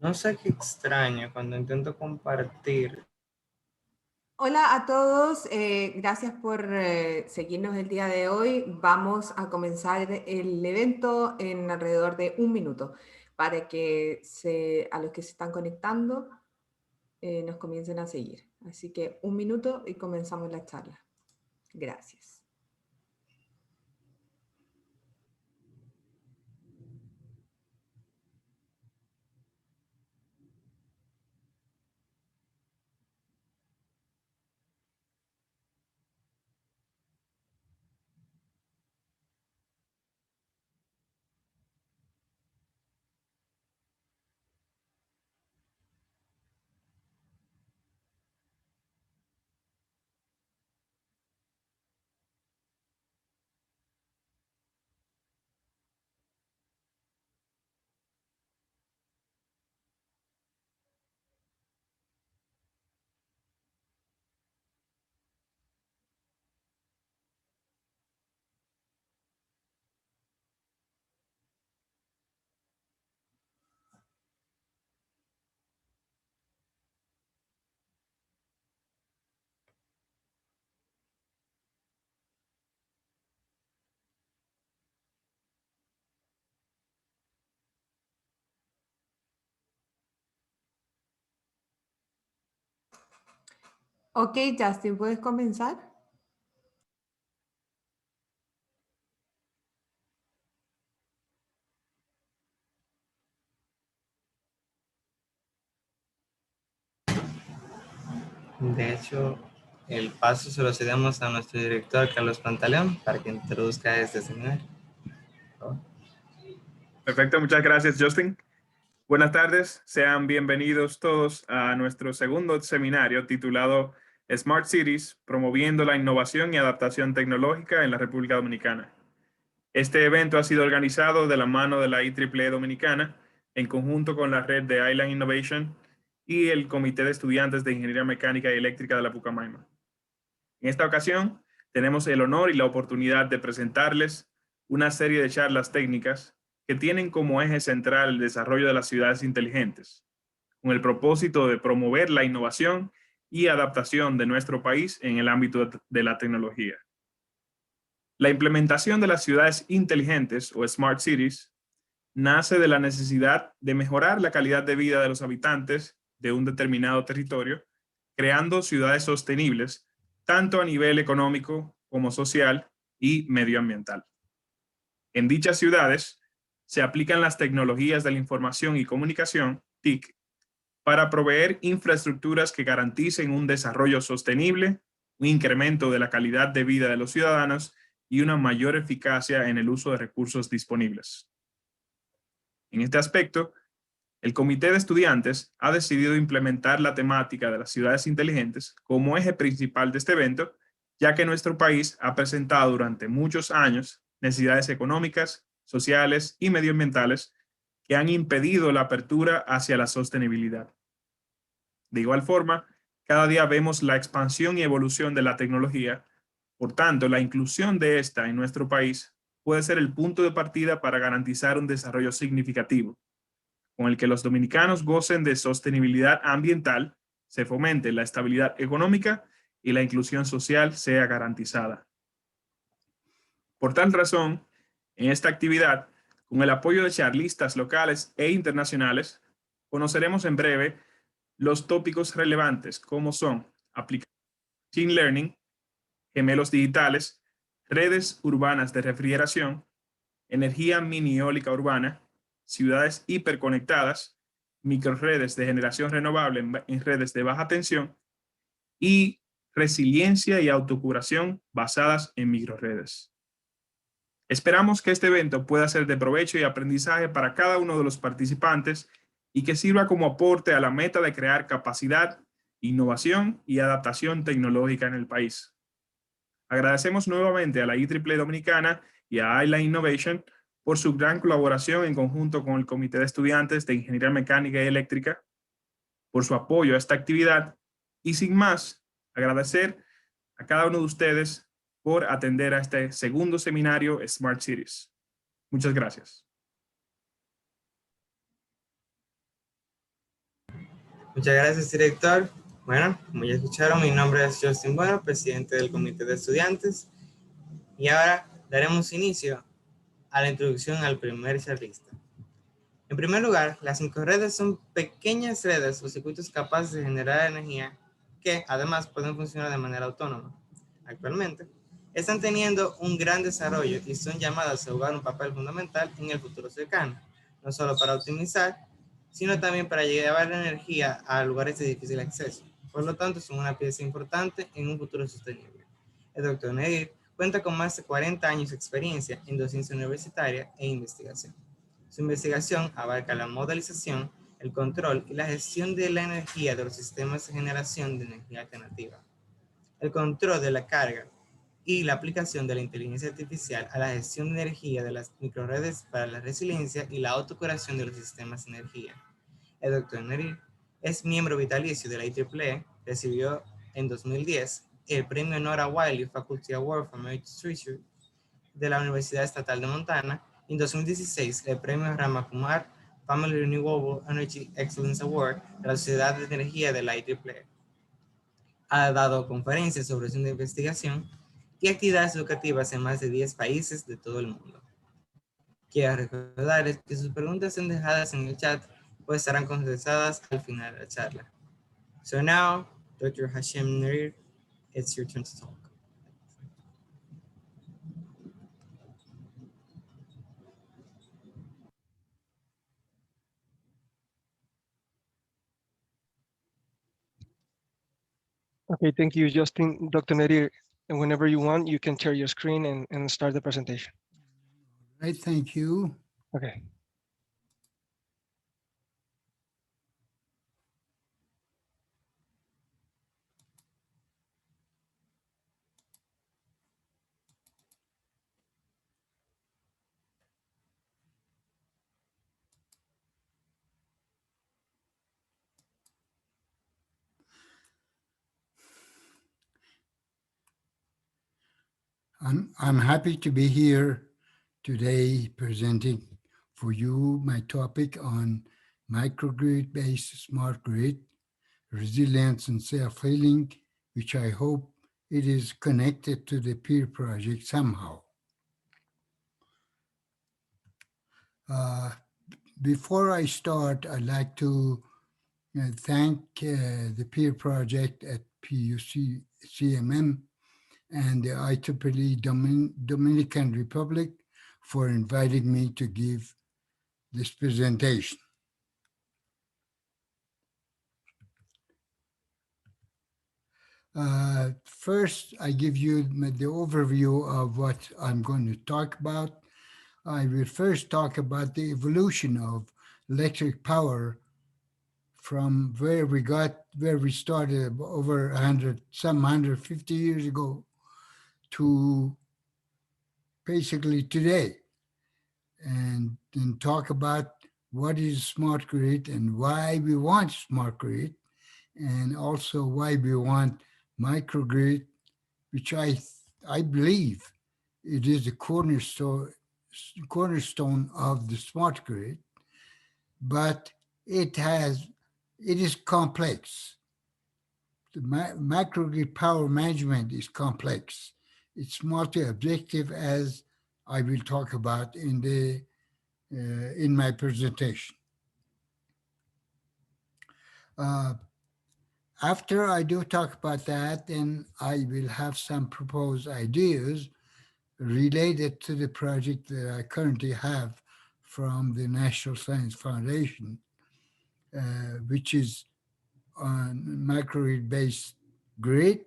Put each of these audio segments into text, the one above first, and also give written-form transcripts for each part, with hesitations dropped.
No sé qué extraño cuando intento compartir. Hola a todos, gracias por seguirnos el día de hoy. Vamos a comenzar el evento en alrededor de un minuto para que a los que se están conectando nos comiencen a seguir. Así que un minuto y comenzamos la charla. Gracias. Ok, Justin, ¿puedes comenzar? De hecho, el paso se lo cedemos a nuestro director Carlos Pantaleón para que introduzca este seminario. Perfecto, muchas gracias, Justin. Buenas tardes, sean bienvenidos todos a nuestro segundo seminario titulado Smart Cities, promoviendo la innovación y adaptación tecnológica en la República Dominicana. Este evento ha sido organizado de la mano de la IEEE Dominicana, en conjunto con la red de Island Innovation y el Comité de Estudiantes de Ingeniería Mecánica y Eléctrica de la Pucamaima. En esta ocasión, tenemos el honor y la oportunidad de presentarles una serie de charlas técnicas que tienen como eje central el desarrollo de las ciudades inteligentes, con el propósito de promover la innovación y adaptación de nuestro país en el ámbito de la tecnología. La implementación de las ciudades inteligentes o Smart Cities nace de la necesidad de mejorar la calidad de vida de los habitantes de un determinado territorio, creando ciudades sostenibles, tanto a nivel económico como social y medioambiental. En dichas ciudades se aplican las tecnologías de la información y comunicación, TIC, para proveer infraestructuras que garanticen un desarrollo sostenible, un incremento de la calidad de vida de los ciudadanos y una mayor eficacia en el uso de recursos disponibles. En este aspecto, el Comité de Estudiantes ha decidido implementar la temática de las ciudades inteligentes como eje principal de este evento, ya que nuestro país ha presentado durante muchos años necesidades económicas, sociales y medioambientales que han impedido la apertura hacia la sostenibilidad. De igual forma, cada día vemos la expansión y evolución de la tecnología, por tanto, la inclusión de esta en nuestro país puede ser el punto de partida para garantizar un desarrollo significativo con el que los dominicanos gocen de sostenibilidad ambiental, se fomente la estabilidad económica y la inclusión social sea garantizada. Por tal razón, en esta actividad, con el apoyo de charlistas locales e internacionales, conoceremos en breve los tópicos relevantes como son aplicación de machine learning, gemelos digitales, redes urbanas de refrigeración, energía mini eólica urbana, ciudades hiperconectadas, microredes de generación renovable en redes de baja tensión y resiliencia y autocuración basadas en microredes. Esperamos que este evento pueda ser de provecho y aprendizaje para cada uno de los participantes y que sirva como aporte a la meta de crear capacidad, innovación y adaptación tecnológica en el país. Agradecemos nuevamente a la IEEE Dominicana y a Island Innovation por su gran colaboración en conjunto con el Comité de Estudiantes de Ingeniería Mecánica y Eléctrica, por su apoyo a esta actividad y sin más, agradecer a cada uno de ustedes por atender a este segundo seminario Smart Cities. Muchas gracias. Muchas gracias, director. Bueno, como ya escucharon, mi nombre es Justin Bueno, presidente del Comité de Estudiantes, y ahora daremos inicio a la introducción al primer charlista. En primer lugar, las microredes son pequeñas redes o circuitos capaces de generar energía que además pueden funcionar de manera autónoma. Actualmente, están teniendo un gran desarrollo y son llamadas a jugar un papel fundamental en el futuro cercano, no solo para optimizar, sino también para llevar la energía a lugares de difícil acceso. Por lo tanto, son una pieza importante en un futuro sostenible. El doctor Nedir cuenta con más de 40 años de experiencia en docencia universitaria e investigación. Su investigación abarca la modelización, el control y la gestión de la energía de los sistemas de generación de energía alternativa, el control de la carga y la aplicación de la inteligencia artificial a la gestión de energía de las microredes para la resiliencia y la autocuración de los sistemas de energía. El Dr. Nedir es miembro vitalicio de la IEEE, recibió en 2010 el premio Nora Wiley Faculty Award for Meritorious Research de la Universidad Estatal de Montana. En 2016, el premio Ramakumar Family Renewable Energy Excellence Award de la Sociedad de Energía de la IEEE. Ha dado conferencias sobre su investigación y actividades educativas en más de 10 países de todo el mundo. Quiero recordarles que sus preguntas son dejadas en el chat, pues estarán contestadas al final de la charla. So now, Dr. Hashem Nedir, it's your turn to talk. Okay, thank you, Justin. Dr. Nedir, and whenever you want, you can share your screen and start the presentation. Right, thank you. Okay. I'm happy to be here today presenting for you my topic on microgrid-based smart grid, resilience and self-healing, which I hope it is connected to the PEER project somehow. Before I start, I'd like to thank the PEER project at PUC CMM and the IEEE Dominican Republic for inviting me to give this presentation. First, I give you the overview of what I'm going to talk about. I will first talk about the evolution of electric power from where we started over 150 years ago to basically today, and then talk about what is smart grid and why we want smart grid, and also why we want microgrid, which I believe it is the cornerstone of the smart grid, but it is complex. The microgrid power management is complex. It's multi-objective, as I will talk about in my presentation. After I do talk about that, then I will have some proposed ideas related to the project that I currently have from the National Science Foundation, which is on microgrid-based grid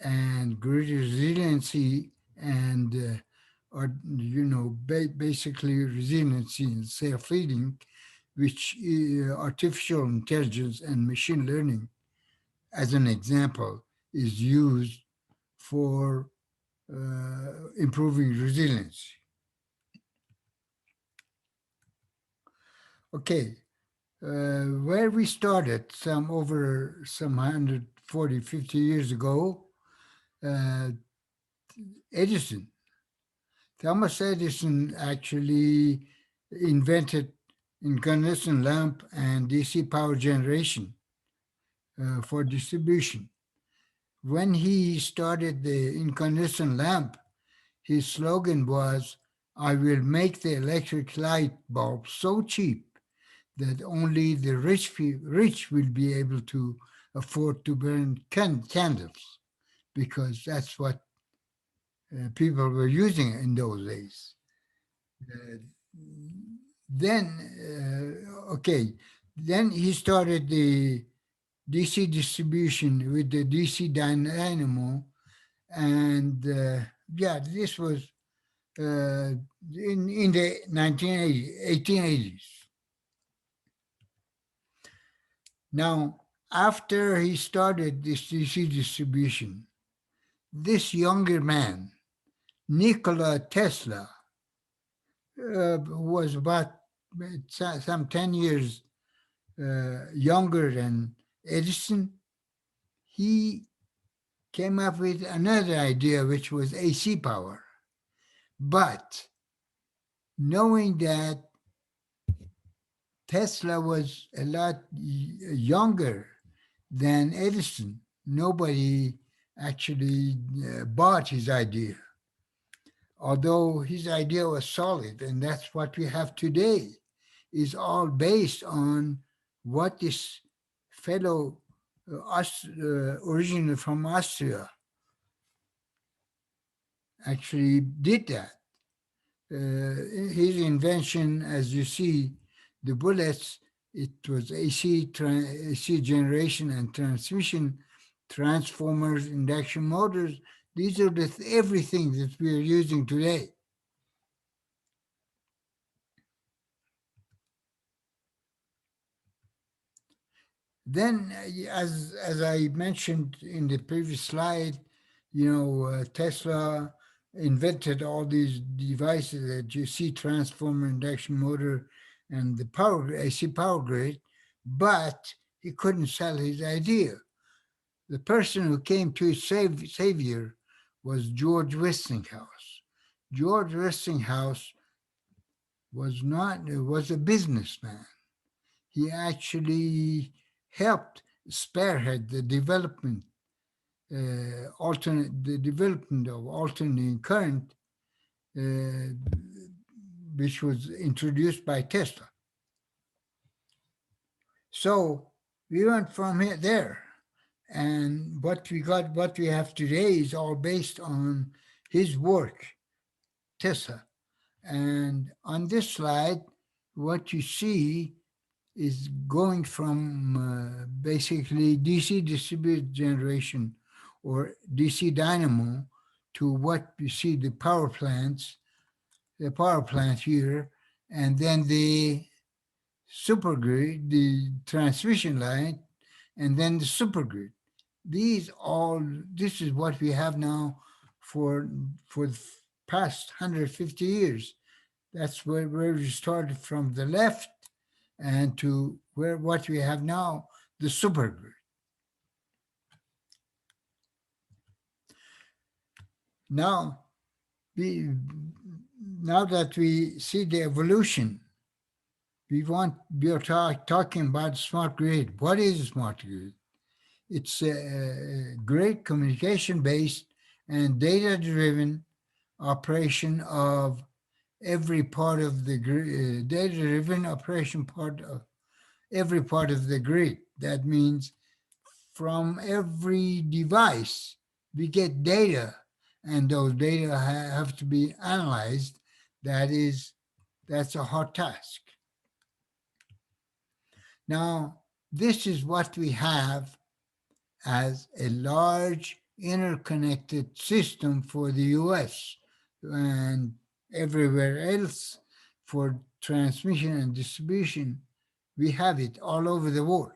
and grid resiliency and basically resiliency and self-healing, which artificial intelligence and machine learning, as an example, is used for improving resiliency. Okay, where we started some 140, 50 years ago, Thomas Edison actually invented incandescent lamp and DC power generation for distribution. When he started the incandescent lamp, his slogan was, "I will make the electric light bulb so cheap that only the rich will be able to afford to burn candles," because that's what people were using in those days. Then he started the DC distribution with the DC dynamo, and this was in the 1880s. Now, after he started this DC distribution, this younger man, Nikola Tesla, who was about some 10 years younger than Edison, he came up with another idea, which was AC power. But knowing that Tesla was a lot younger than Edison, nobody actually bought his idea. Although his idea was solid, and that's what we have today, is all based on what this fellow, originally from Austria, actually did that. His invention, as you see, the bullets, it was AC generation and transmission, transformers, induction motors. These are everything that we are using today. Then, as I mentioned in the previous slide, Tesla invented all these devices that you see, transformer, induction motor, and the AC power grid, but he couldn't sell his idea. The person who came to his savior was George Westinghouse. George Westinghouse was a businessman. He actually helped spearhead the development of alternating current, which was introduced by Tesla. So we went from there, and what we have today is all based on his work, Tesla. And on this slide, what you see is going from basically DC distributed generation or DC dynamo to what you see, the power plant here, and then the supergrid, the transmission line, and then the supergrid. This is what we have now for the past 150 years. That's where we started from the left and to what we have now, the supergrid. Now that we see the evolution, we are talking about smart grid. What is a smart grid? It's a great communication-based and data-driven operation of every part of the grid, data-driven operation part of every part of the grid. That means from every device, we get data, and those data have to be analyzed. That's a hard task. Now, this is what we have as a large interconnected system for the US and everywhere else for transmission and distribution. We have it all over the world.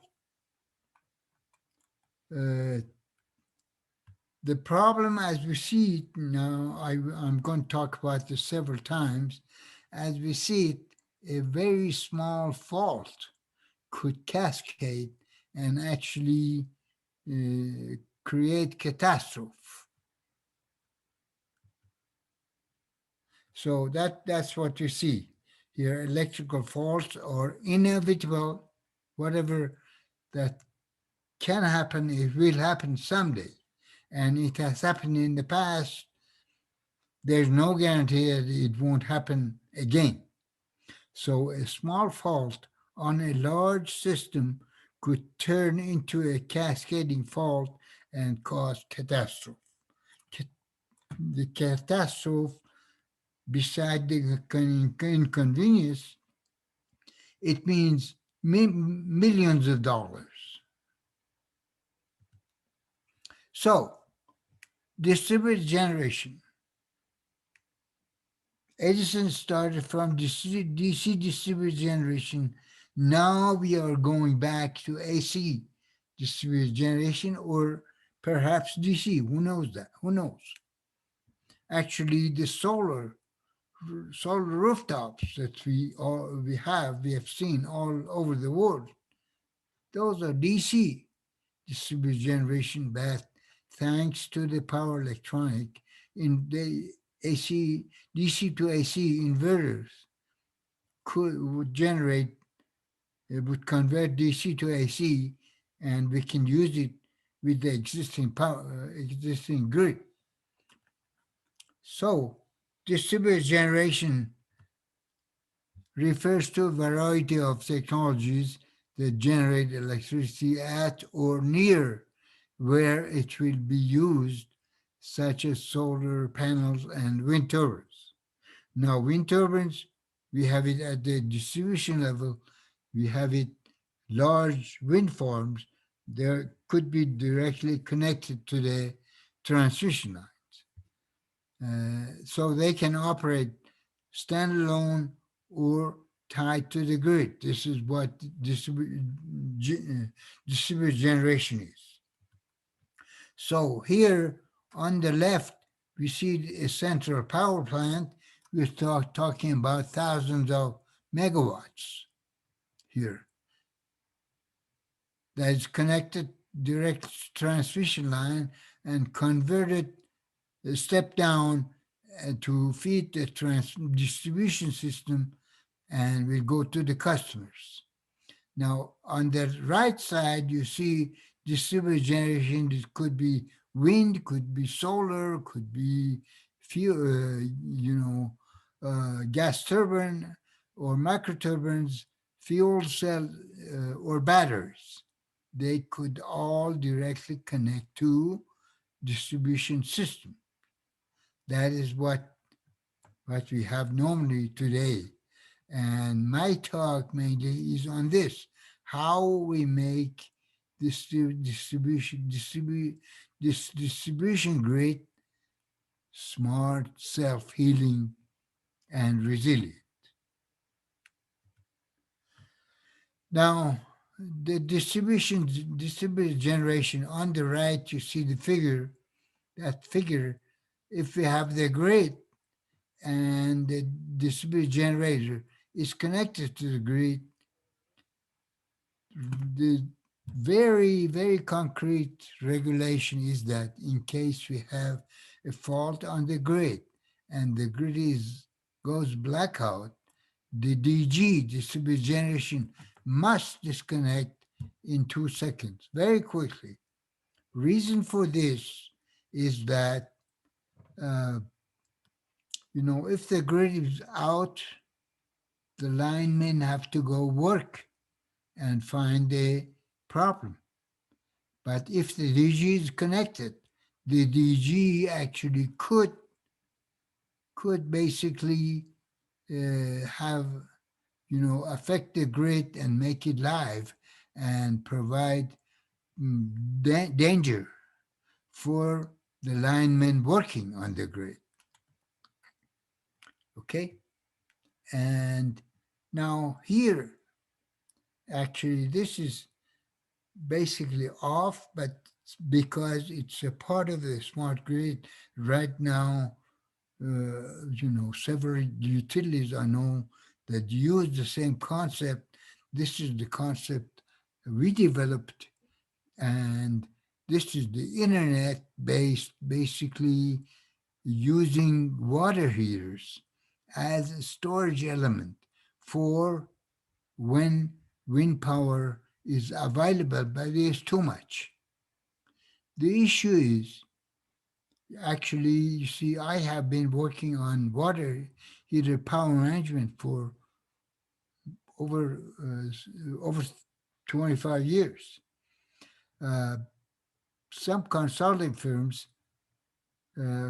The problem as we see it now, I'm going to talk about this several times, as we see it, a very small fault could cascade and actually create catastrophe. So that's what you see here, electrical faults or inevitable, whatever that can happen, it will happen someday. And it has happened in the past. There's no guarantee that it won't happen again. So a small fault on a large system could turn into a cascading fault and cause catastrophe. The catastrophe, beside the inconvenience, it means millions of dollars. So, distributed generation. Edison started from DC distributed generation. Now we are going back to AC distributed generation, or perhaps DC. Who knows that? Who knows? Actually, the solar rooftops that we have seen all over the world, those are DC distributed generation, but thanks to the power electronic in the DC to AC inverters would convert DC to AC, and we can use it with the existing grid. So distributed generation refers to a variety of technologies that generate electricity at or near where it will be used, such as solar panels and wind turbines. Now, wind turbines, we have it at the distribution level. We have it large wind farms that could be directly connected to the transmission lines. So they can operate standalone or tied to the grid. This is what distributed generation is. So here on the left, we see a central power plant. We're talking about thousands of megawatts here. That is connected direct transmission line and converted, step down to feed the distribution system, and will go to the customers. Now, on the right side, you see distributed generation. It could be wind, could be solar, could be gas turbine or microturbines, fuel cell, or batteries. They could all directly connect to distribution system. That is what we have normally today. And my talk mainly is on this, how we make this distribution grid smart, self-healing, and resilient. Now, the distributed generation, on the right, you see the figure. That figure, if we have the grid and the distributed generator is connected to the grid, the very, very concrete regulation is that in case we have a fault on the grid and the grid goes blackout, the DG, distributed generation, must disconnect in 2 seconds, very quickly. Reason for this is that, if the grid is out, the linemen have to go work and find the problem. But if the DG is connected, the DG actually could basically affect the grid and make it live and provide danger for the linemen working on the grid. Okay? And now here, actually, this is basically off, but because it's a part of the smart grid right now, several utilities I know that use the same concept. This is the concept we developed, and this is the internet-based, basically using water heaters as a storage element for when wind power is available, but there's too much. The issue is, actually, you see, I have been working on water heater power management for over 25 years. Some consulting firms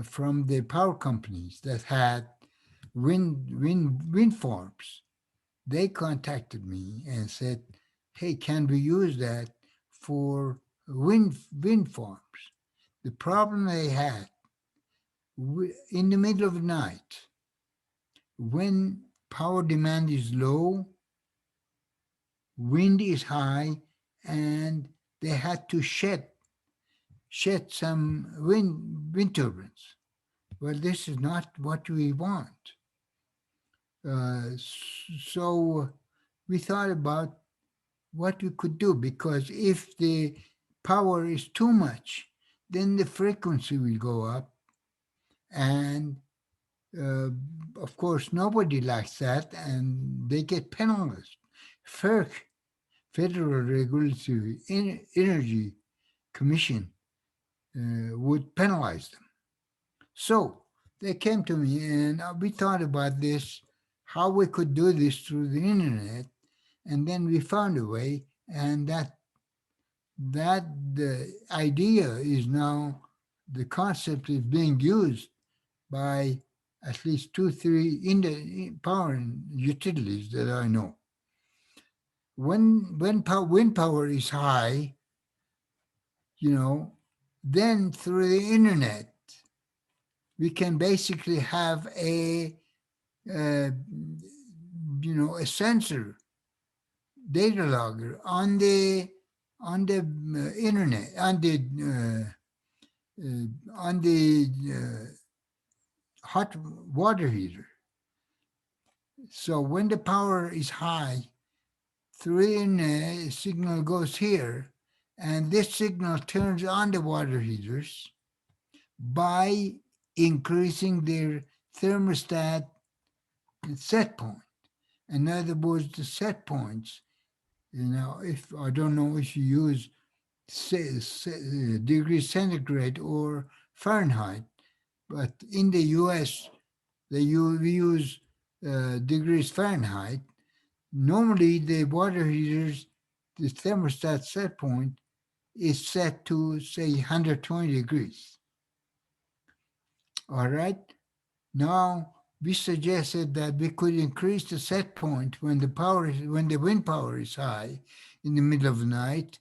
from the power companies that had wind farms, they contacted me and said, hey, can we use that for wind farms? The problem they had, in the middle of the night, when power demand is low, wind is high, and they had to shed some wind turbines. Well, this is not what we want. So we thought about what we could do, because if the power is too much, then the frequency will go up. And of course, nobody likes that, and they get penalized. FERC, Federal Regulatory Energy Commission, would penalize them. So they came to me, and we thought about this, how we could do this through the internet, and then we found a way, and that the idea is now, the concept is being used by at least 2-3 power utilities that I know. When wind power is high, then through the internet, we can basically have a sensor data logger on the internet, on the hot water heater. So when the power is high, through the internet, signal goes here, and this signal turns on the water heaters by increasing their thermostat set point. In other words, the set points, if I don't know if you use degrees centigrade or Fahrenheit, but in the US, we use degrees Fahrenheit. Normally, the water heaters, the thermostat set point is set to, say, 120 degrees. All right. Now, we suggested that we could increase the set point when the wind power is high in the middle of the night.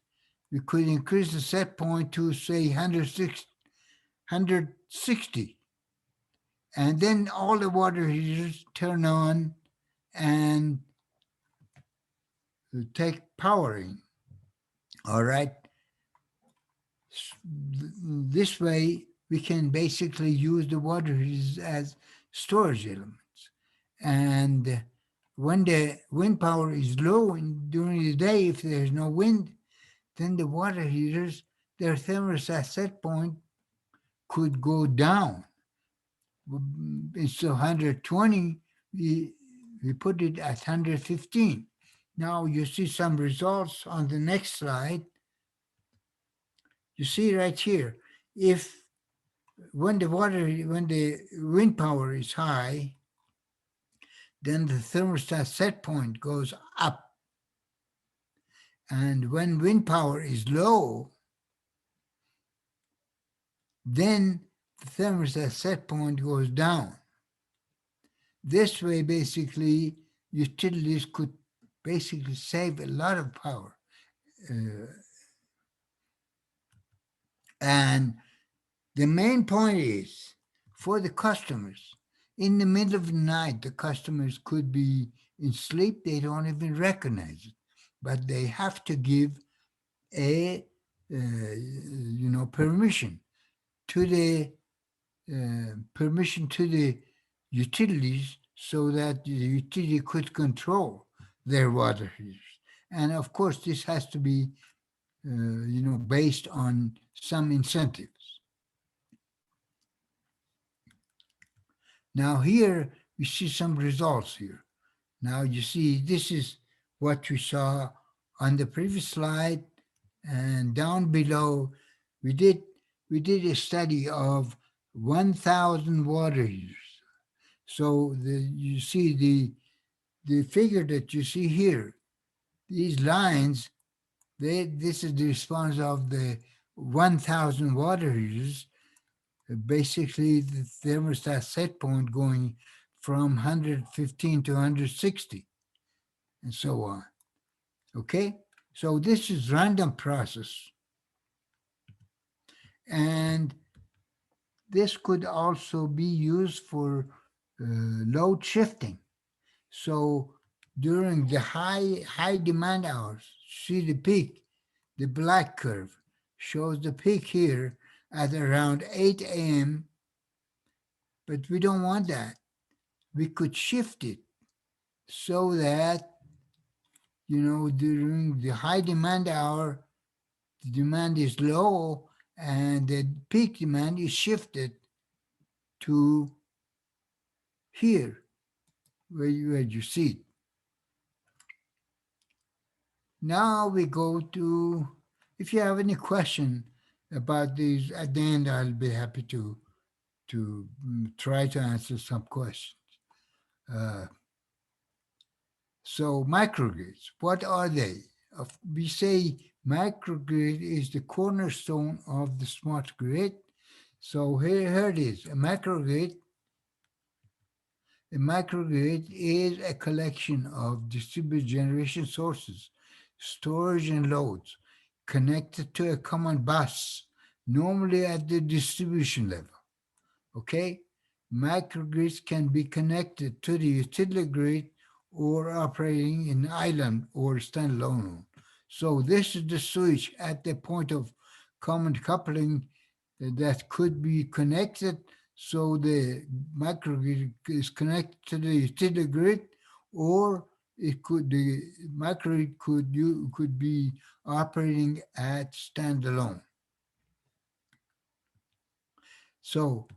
We could increase the set point to, say, 160. And then all the water heaters turn on and take powering. All right. This way, we can basically use the water heaters as storage elements. And when the wind power is low during the day, if there's no wind, then the water heaters, their thermostat set point could go down. Instead of 120, we put it at 115. Now you see some results on the next slide. You see right here, when the wind power is high, then the thermostat set point goes up. And when wind power is low, then the thermostat set point goes down. This way, basically, utilities could basically save a lot of power. And the main point is, for the customers, in the middle of the night, the customers could be in sleep, they don't even recognize it, but they have to give a permission to the utilities, so that the utility could control their water heaters. And of course, this has to be based on some incentives. Now here we see some results here. Now you see, this is what we saw on the previous slide and down below, we did a study of 1,000 water users. So you see the figure that you see here, these lines, this is the response of the 1,000 water users. Basically, the thermostat set point going from 115 to 160 and so on. Okay, so this is random process. And this could also be used for load shifting. So during the high demand hours, see the peak, the black curve shows the peak here at around 8 a.m. But we don't want that. We could shift it so that, during the high demand hour, the demand is low and the peak demand is shifted to here, where you see it. Now we go to, if you have any question about these, at the end, I'll be happy to try to answer some questions. So microgrids, what are they? We say microgrid is the cornerstone of the smart grid. So here it is, a microgrid. A microgrid is a collection of distributed generation sources, storage and loads connected to a common bus, normally at the distribution level. Okay? Microgrids can be connected to the utility grid or operating in island or standalone. So this is the switch at the point of common coupling that could be connected. So the microgrid is connected to the utility grid, or the microgrid could be operating at standalone. So,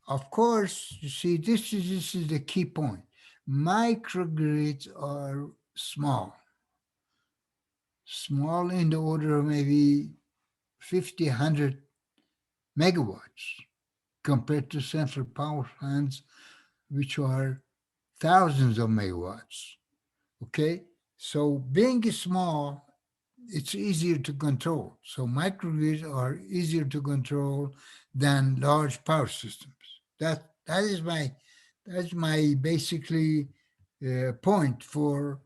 of course, you see, this is the key point. Microgrids are small in the order of maybe 50, 100 megawatts, compared to central power plants, which are thousands of megawatts. Okay, so being small, it's easier to control. So microgrids are easier to control than large power systems. That's my basically point for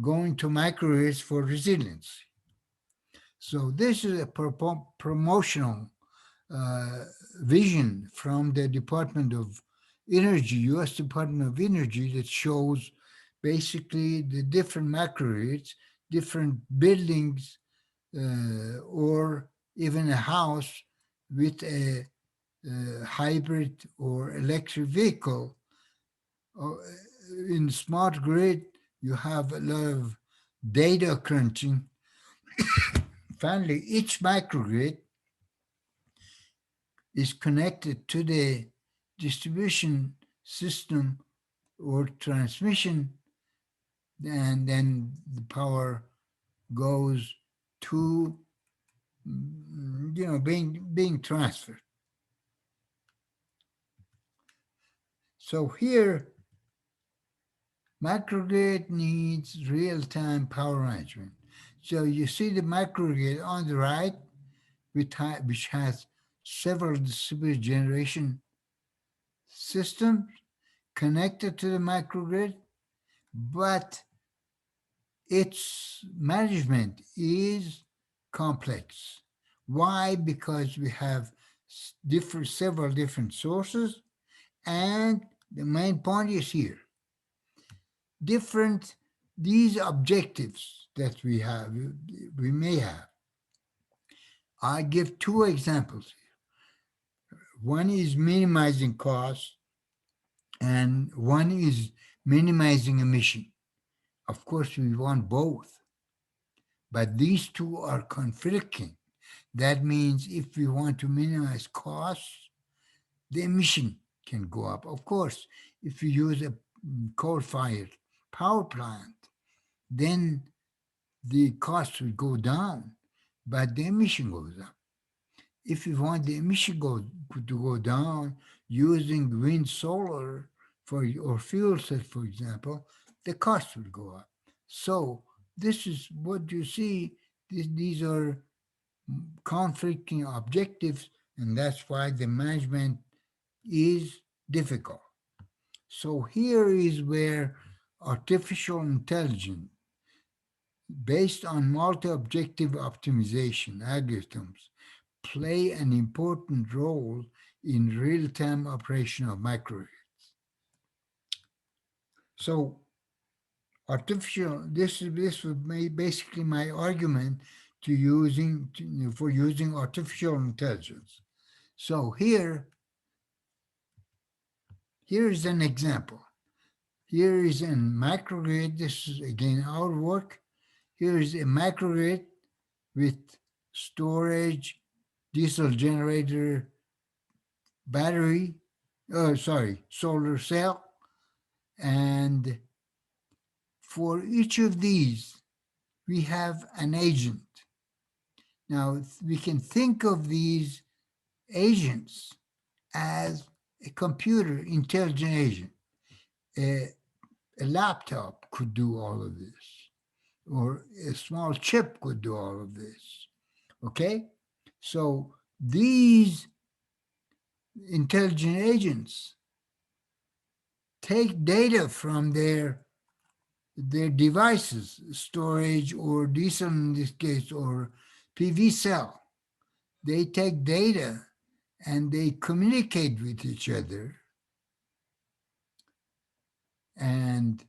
going to microgrids for resilience. So this is a promotional vision from the Department of Energy, U.S. Department of Energy, that shows basically the different microgrids, different buildings, or even a house with a hybrid or electric vehicle. In smart grid, you have a lot of data crunching. Finally, each microgrid is connected to the distribution system or transmission, and then the power goes to being transferred. So here, microgrid needs real-time power management. So you see the microgrid on the right, which has several distributed generation systems connected to the microgrid, but its management is complex. Why? Because we have several different sources, and the main point is here. These objectives that we may have. I give two examples here. One is minimizing cost, and one is minimizing emission. Of course, we want both, but these two are conflicting. That means if we want to minimize costs, the emission can go up. Of course, if you use a coal-fired power plant, then the cost will go down, but the emission goes up. If you want the emission to go down using wind, solar or fuel cells, for example, the cost will go up. So this is what you see. These are conflicting objectives, and that's why the management is difficult. So here is where artificial intelligence, based on multi-objective optimization algorithms, play an important role in real-time operation of microgrids. So this was basically my argument for using artificial intelligence. So here is an example. Here is a microgrid. This is again our work. Here is a microgrid with storage, diesel generator, battery, solar cell. And for each of these, we have an agent. Now, we can think of these agents as a computer intelligent agent. A laptop could do all of this, or a small chip could do all of this. Okay? So these intelligent agents take data from their devices, storage or diesel in this case, or PV cell. They take data and they communicate with each other and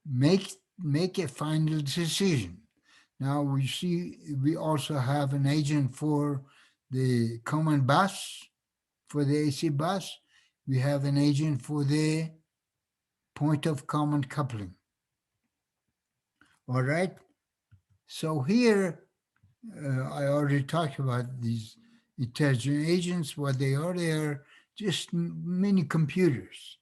make a final decision. Now we also have an agent for the common bus, for the AC bus. We have an agent for the point of common coupling. All right. So here, I already talked about these intelligent agents. What they are just mini computers.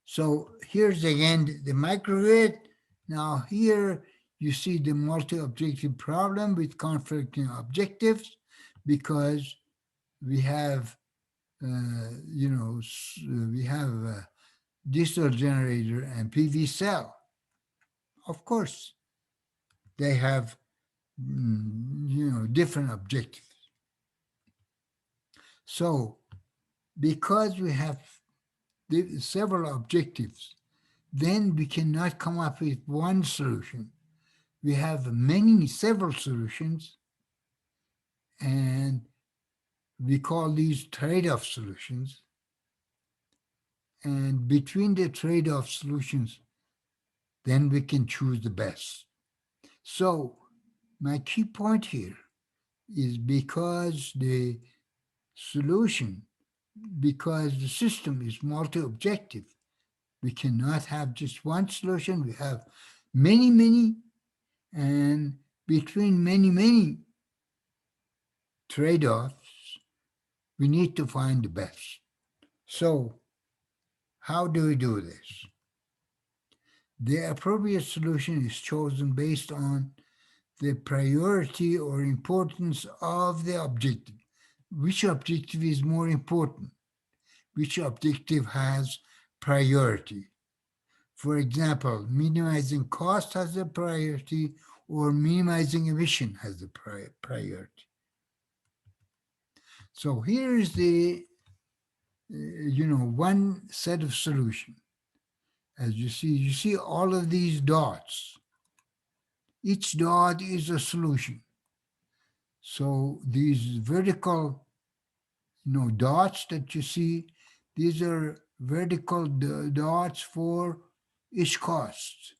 So here's again the microgrid. Now here you see the multi-objective problem with conflicting objectives, because we have, we have a diesel generator and PV cell. Of course, they have, different objectives. So because we have several objectives, then we cannot come up with one solution. We have several solutions, and we call these trade-off solutions. And between the trade-off solutions, then we can choose the best. So my key point here is because the system is multi-objective, we cannot have just one solution. We have many, and between many trade-offs, we need to find the best. So how do we do this? The appropriate solution is chosen based on the priority or importance of the objective. Which objective is more important? Which objective has priority? For example, minimizing cost has a priority, or minimizing emission has a priority. So here is the, one set of solution. As you see all of these dots. Each dot is a solution. So these vertical, dots that you see, these are vertical dots for each cost.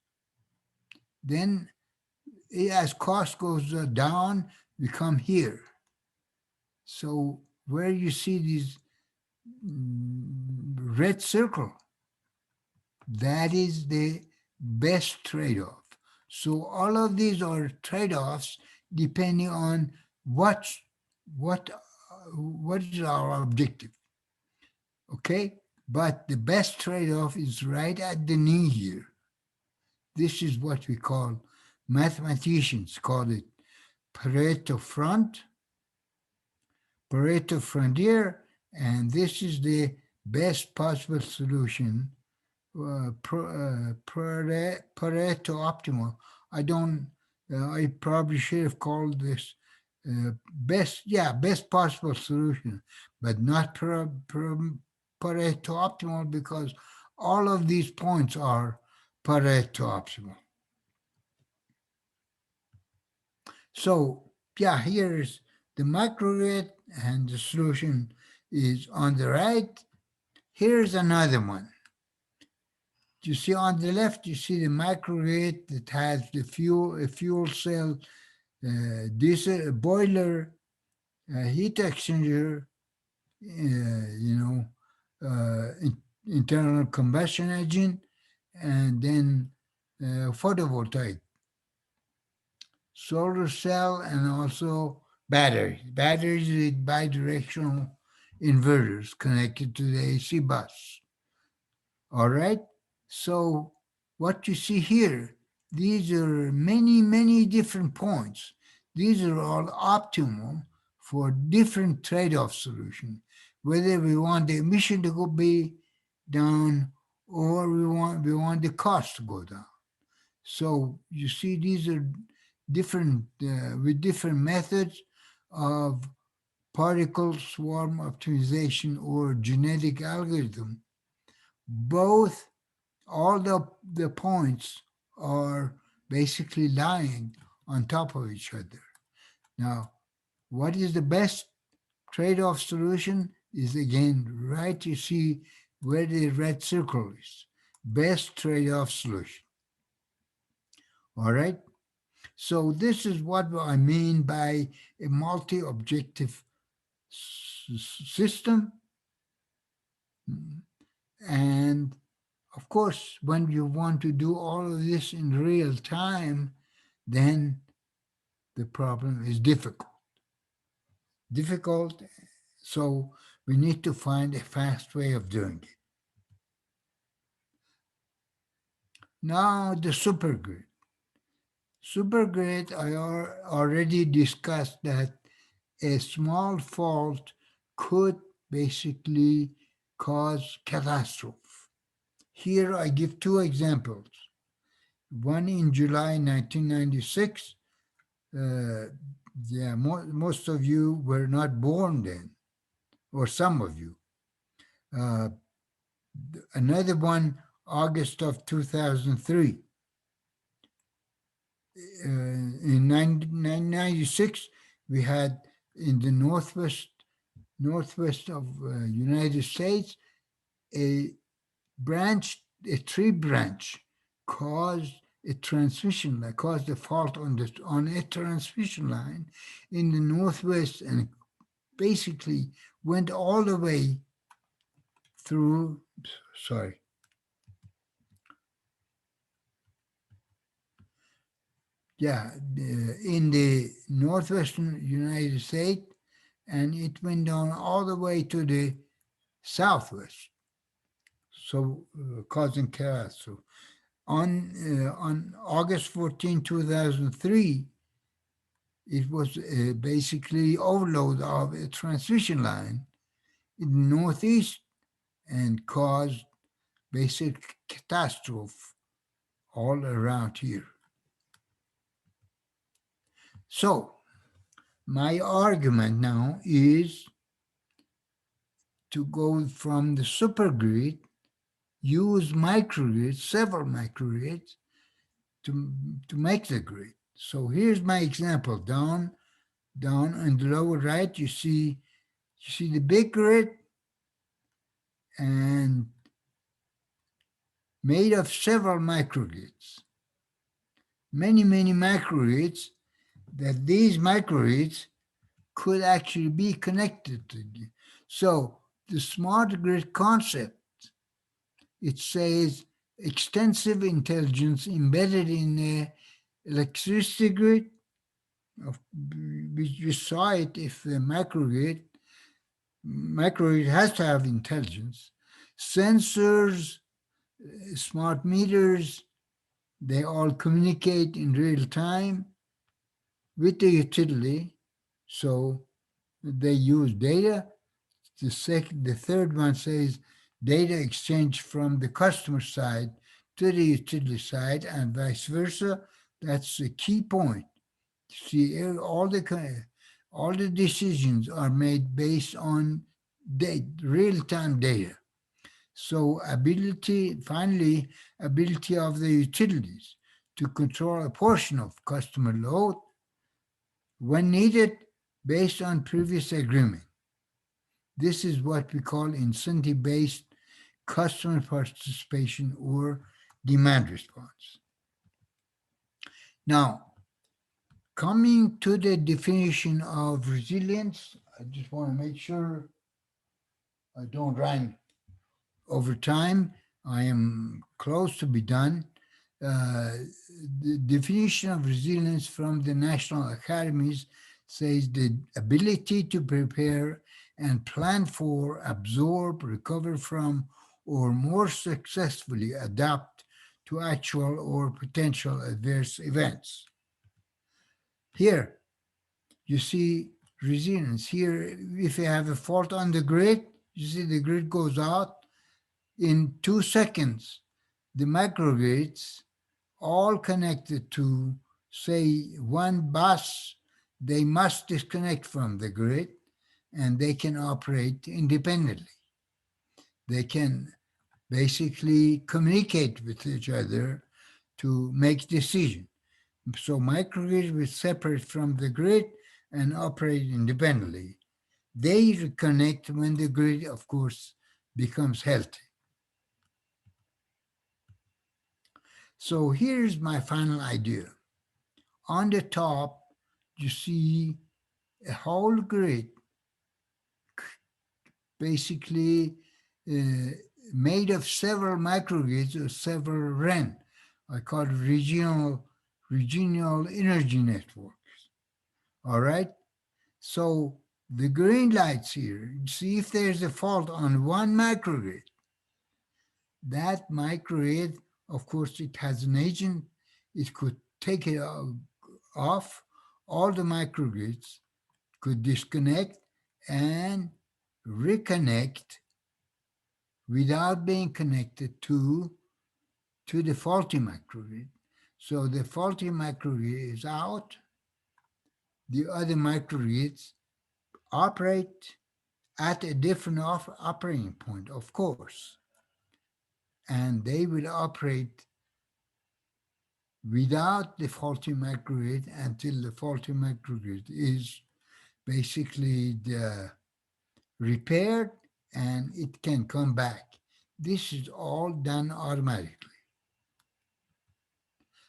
Then as cost goes down, we come here. So where you see these red circle, that is the best trade-off. So all of these are trade-offs depending on what is our objective. Okay, but the best trade-off is right at the knee here. This is what we call, mathematicians call it Pareto front, Pareto frontier, and this is the best possible solution, Pareto optimal. I probably should have called this best possible solution, but not Pareto optimal, because all of these points are Pareto optimal. So yeah, here's the microgrid, and the solution is on the right. Here's another one. You see on the left, you see the microgrid that has the a fuel cell, diesel boiler, heat exchanger, internal combustion engine, and then photovoltaic, solar cell, and also batteries. Batteries with bidirectional inverters connected to the AC bus. All right. So what you see here, these are many, many different points. These are all optimal for different trade-off solutions, whether we want the emission to be down or we want the cost to go down. So you see, these are different with different methods of particle swarm optimization or genetic algorithm. Both, all the points are basically lying on top of each other. Now, what is the best trade-off solution is, again, right, you see where the red circle is. Best trade-off solution. All right? So this is what I mean by a multi-objective system. And of course, when you want to do all of this in real time, then the problem is difficult. So we need to find a fast way of doing it. Now, the supergrid. Supergrid, I already discussed that a small fault could basically cause catastrophe. Here I give two examples. One in July 1996. Most of you were not born then, or some of you. Another one, August of 2003. In 1996, we had in the northwest of United States, a tree branch caused a transmission line, caused a fault on a transmission line in the northwest, and basically went all the way through, in the northwestern United States, and it went down all the way to the southwest, so causing catastrophe. On August 14, 2003, it was basically overload of a transmission line in the northeast and caused basic catastrophe all around here. So my argument now is to go from the supergrid, use microgrids, several microgrids, to make the grid. So here's my example. Down in the lower right, you see the big grid, and made of several microgrids. Many microgrids, that these microgrids could actually be connected to. So the smart grid concept, it says extensive intelligence embedded in the electricity grid. We saw it if the microgrid has to have intelligence, sensors, smart meters, They all communicate in real time with the utility. So they use data. The third one says data exchange from the customer side to the utility side and vice versa. That's the key point. See, all the decisions are made based on real-time data. So finally, ability of the utilities to control a portion of customer load when needed based on previous agreement. This is what we call incentive-based customer participation or demand response. Now, coming to the definition of resilience, I just want to make sure I don't run over time. I am close to be done. The definition of resilience from the national academies says the ability to prepare and plan for, absorb, recover from, or more successfully adapt to actual or potential adverse events. Here, you see resilience. Here, if you have a fault on the grid, you see the grid goes out. In 2 seconds, the microgrids, all connected to, say, one bus, they must disconnect from the grid and they can operate independently. They can basically communicate with each other to make decisions. So microgrids will separate from the grid and operate independently. They reconnect when the grid, of course, becomes healthy. So here's my final idea. On the top, you see a whole grid, basically made of several microgrids or several REN. I call it regional energy networks. All right. So the green lights here, see if there's a fault on one microgrid. That microgrid, of course, it has an agent. It could take it off. All the microgrids could disconnect and reconnect without being connected to the faulty microgrid. So the faulty microgrid is out. The other microgrids operate at a different operating point, of course. And they will operate without the faulty microgrid until the faulty microgrid is basically repaired and it can come back. This is all done automatically.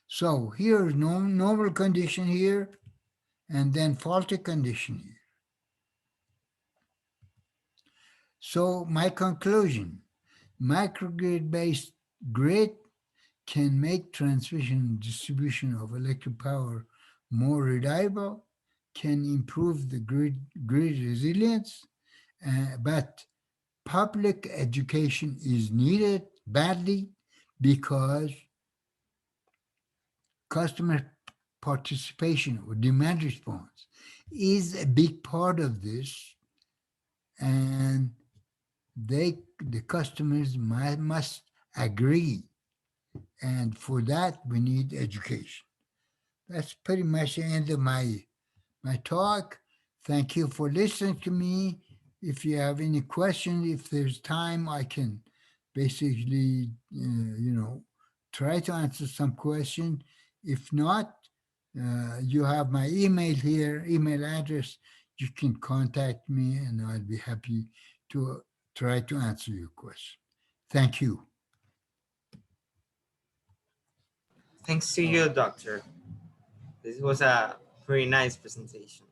So here's normal condition here and then faulty condition here. So my conclusion, microgrid-based grid can make transmission and distribution of electric power more reliable, can improve the grid resilience, but public education is needed badly because customer participation or demand response is a big part of this, and the customers must agree. And for that, we need education. That's pretty much the end of my talk. Thank you for listening to me. If you have any questions, if there's time, I can basically, try to answer some question. If not, you have my email here, email address. You can contact me and I'll be happy to try to answer your question. Thank you. Thanks to you, Doctor. This was a very nice presentation.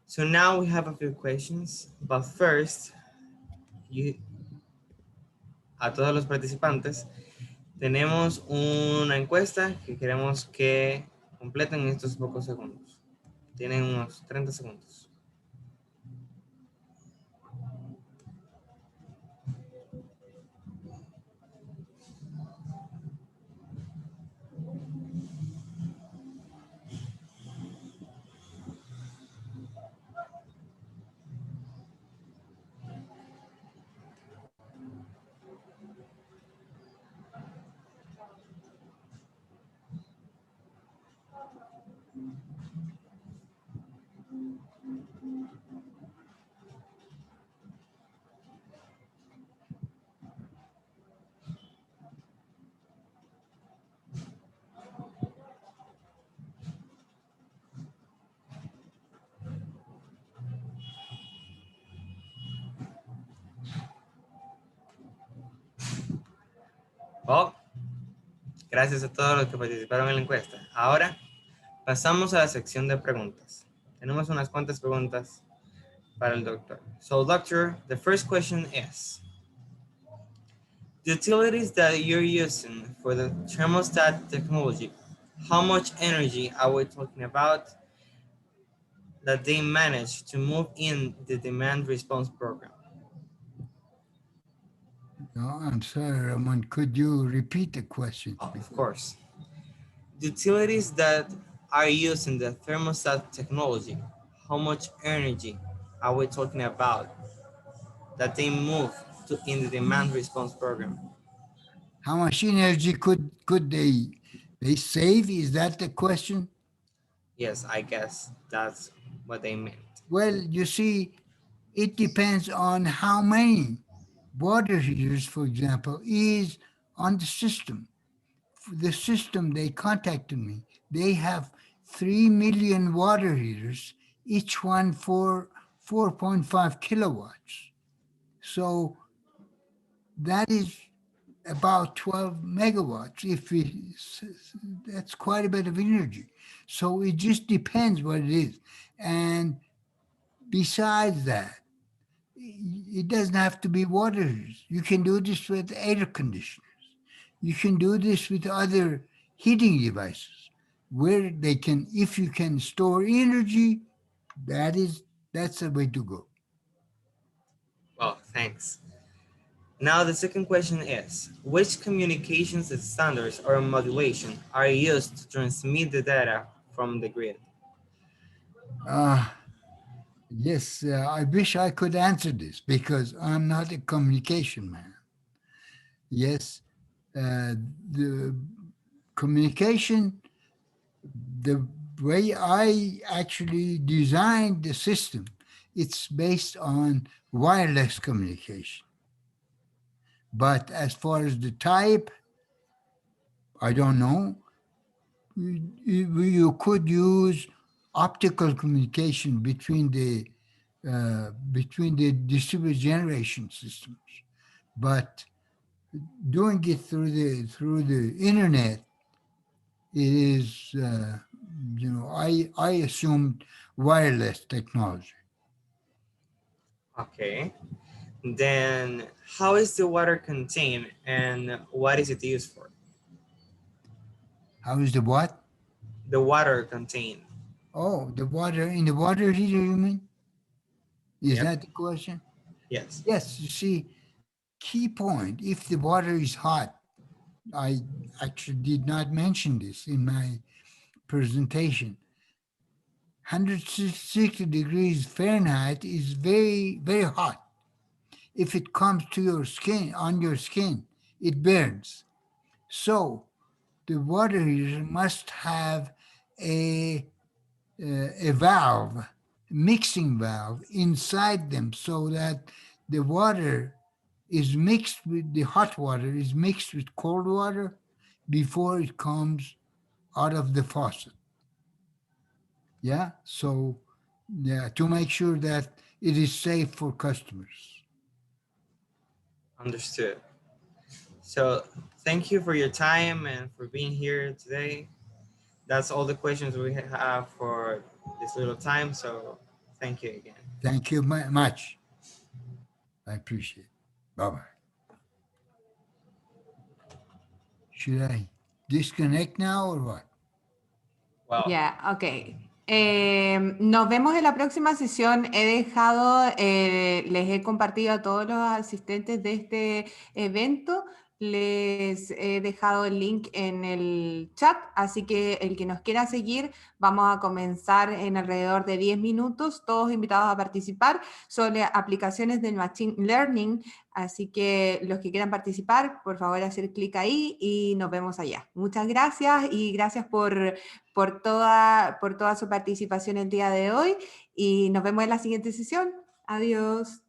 So now we have a few questions, but first, a todos los participantes, tenemos una encuesta que queremos que completen en estos pocos segundos. Tienen unos 30 segundos. Gracias a todos los que participaron en la encuesta. Ahora pasamos a la sección de preguntas. Tenemos unas cuantas preguntas para el doctor. So, doctor, the first question is, the utilities that you're using for the thermostat technology, how much energy are we talking about that they manage to move in the demand response program? No, I'm sorry, Ramon. Could you repeat the question? Oh, of course. The utilities that are using the thermostat technology, how much energy are we talking about that they move to in the demand response program? How much energy could they save? Is that the question? Yes, I guess that's what they meant. Well, you see, it depends on how many water heaters, for example, is on the system. The system, they contacted me. They have 3 million water heaters, each one for 4.5 kilowatts. So that is about 12 megawatts. That's quite a bit of energy. So it just depends what it is. And besides that, it doesn't have to be water heaters. You can do this with air conditioners. You can do this with other heating devices where they can, if you can store energy, that's the way to go. Well, thanks. Now the second question is, which communications standards or modulation are used to transmit the data from the grid? Yes, I wish I could answer this because I'm not a communication man. Yes, the communication, the way I actually designed the system, it's based on wireless communication. But as far as the type, I don't know. You could use optical communication between the distributed generation systems, but doing it through the internet, it is I assumed wireless technology. Okay. Then how is the water contained and what is it used for? How is the what? The water contained. Oh, the water in the water heater, you mean? Is Yep. that the question? Yes. Yes, you see, key point, if the water is hot, I actually did not mention this in my presentation. 160 degrees Fahrenheit is very, very hot. If it comes to your skin, on your skin, it burns. So the water heater must have a valve, mixing valve inside them so that the water is mixed with the hot water, is mixed with cold water before it comes out of the faucet. Yeah, so yeah, to make sure that it is safe for customers. Understood. So thank you for your time and for being here today. That's all the questions we have for this little time. So thank you again. Thank you much. I appreciate it. Bye-bye. Should I disconnect now or what? Wow. Ya, ok. Nos vemos en la próxima sesión. Les he compartido a todos los asistentes de este evento, les he dejado el link en el chat, así que el que nos quiera seguir, vamos a comenzar en alrededor de 10 minutos, todos invitados a participar sobre aplicaciones del Machine Learning, así que los que quieran participar, por favor hacer clic ahí y nos vemos allá. Muchas gracias y gracias por toda su participación el día de hoy y nos vemos en la siguiente sesión. Adiós.